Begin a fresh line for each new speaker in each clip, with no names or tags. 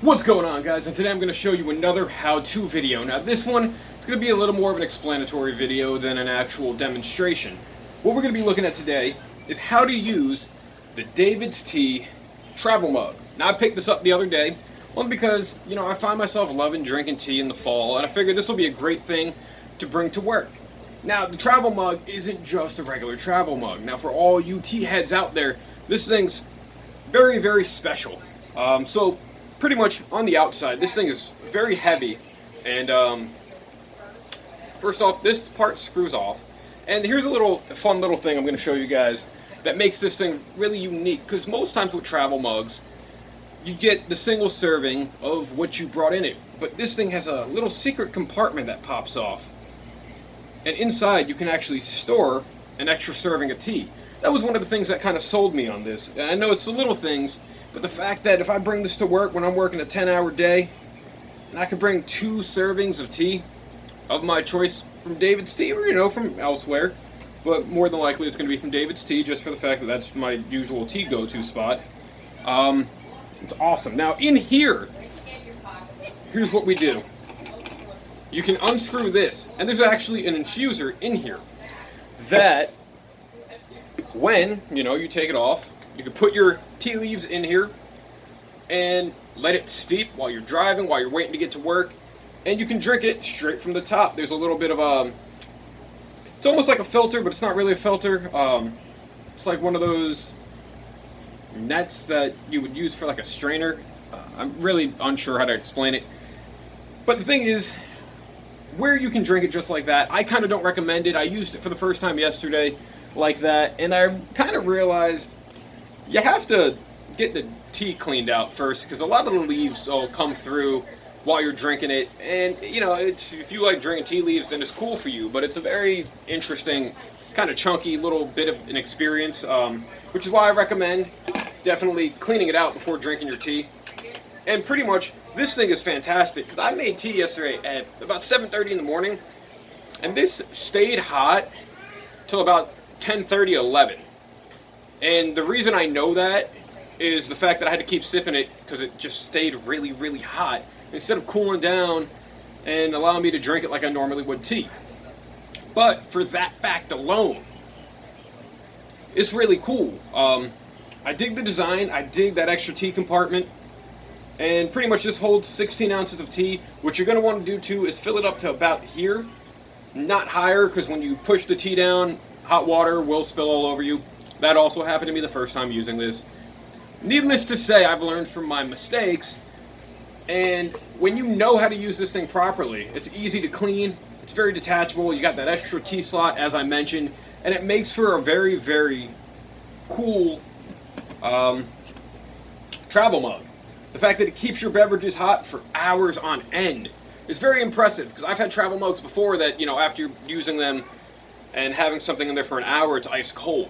What's going on, guys? And today I'm going to show you another how-to video. Now this one is going to be a little more of an explanatory video than an actual demonstration. What we're going to be looking at today is how to use the David's Tea travel mug. Now I picked this up the other day, one because, I find myself loving drinking tea in the fall, and I figured this will be a great thing to bring to work. Now the travel mug isn't just a regular travel mug. Now for all you tea heads out there, this thing's very, very special. So pretty much on the outside, this thing is very heavy, and first off, this part screws off, and here's a fun little thing I'm going to show you guys that makes this thing really unique, because most times with travel mugs you get the single serving of what you brought in it, but this thing has a little secret compartment that pops off, and inside you can actually store an extra serving of tea. That was one of the things that kind of sold me on this. And I know it's the little things, but the fact that if I bring this to work when I'm working a 10-hour day, and I can bring 2 servings of tea of my choice from David's Tea, or from elsewhere, but more than likely it's going to be from David's Tea, just for the fact that that's my usual tea go-to spot. It's awesome. Now in here, here's what we do. You can unscrew this, and there's actually an infuser in here that when you take it off, you can put your tea leaves in here and let it steep while you're driving, while you're waiting to get to work, and you can drink it straight from the top. There's a little bit of it's almost like a filter, but it's not really a filter. It's like one of those nets that you would use for like a strainer. I'm really unsure how to explain it, but the thing is, where you can drink it just like that, I kind of don't recommend it. I used it for the first time yesterday like that, and I kind of realized you have to get the tea cleaned out first, because a lot of the leaves will come through while you're drinking it, and it's, if you like drinking tea leaves, then it's cool for you, but it's a very interesting, kind of chunky little bit of an experience, which is why I recommend definitely cleaning it out before drinking your tea. And pretty much this thing is fantastic, because I made tea yesterday at about 7:30 in the morning, and this stayed hot till about 10:30, 11. And the reason I know that is the fact that I had to keep sipping it, because it just stayed really, really hot, instead of cooling down and allowing me to drink it like I normally would tea. But for that fact alone, it's really cool. I dig the design, I dig that extra tea compartment, and pretty much this holds 16 ounces of tea. What you're going to want to do too is fill it up to about here, not higher, because when you push the tea down, hot water will spill all over you. That also happened to me the first time using this. Needless to say, I've learned from my mistakes, and when you know how to use this thing properly, it's easy to clean, it's very detachable, you got that extra tea slot as I mentioned, and it makes for a very, very cool travel mug. The fact that it keeps your beverages hot for hours on end is very impressive, because I've had travel mugs before that, after using them and having something in there for an hour, it's ice cold.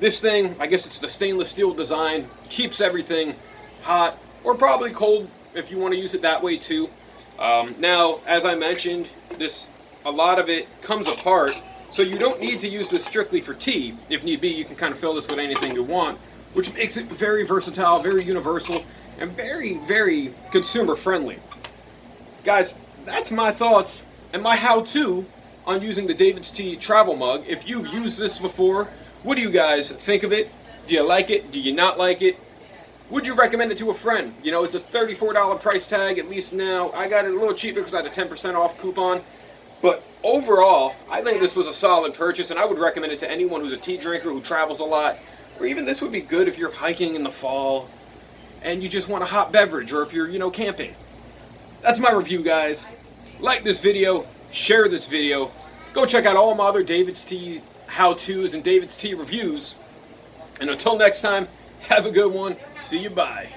This thing, I guess it's the stainless steel design, keeps everything hot, or probably cold if you want to use it that way too. Now, as I mentioned, a lot of it comes apart, so you don't need to use this strictly for tea. If need be, you can kind of fill this with anything you want, which makes it very versatile, very universal, and very, very consumer friendly. Guys, that's my thoughts and my how-to on using the David's Tea travel mug. If you've used this before, what do you guys think of it? Do you like it? Do you not like it? Would you recommend it to a friend? It's a $34 price tag, at least now. I got it a little cheaper because I had a 10% off coupon. But overall, I think this was a solid purchase, and I would recommend it to anyone who's a tea drinker, who travels a lot. Or even this would be good if you're hiking in the fall and you just want a hot beverage, or if you're, camping. That's my review, guys. Like this video, share this video. Go check out all my other David's Tea how-tos and David's Tea reviews. And until next time, have a good one. See you, bye.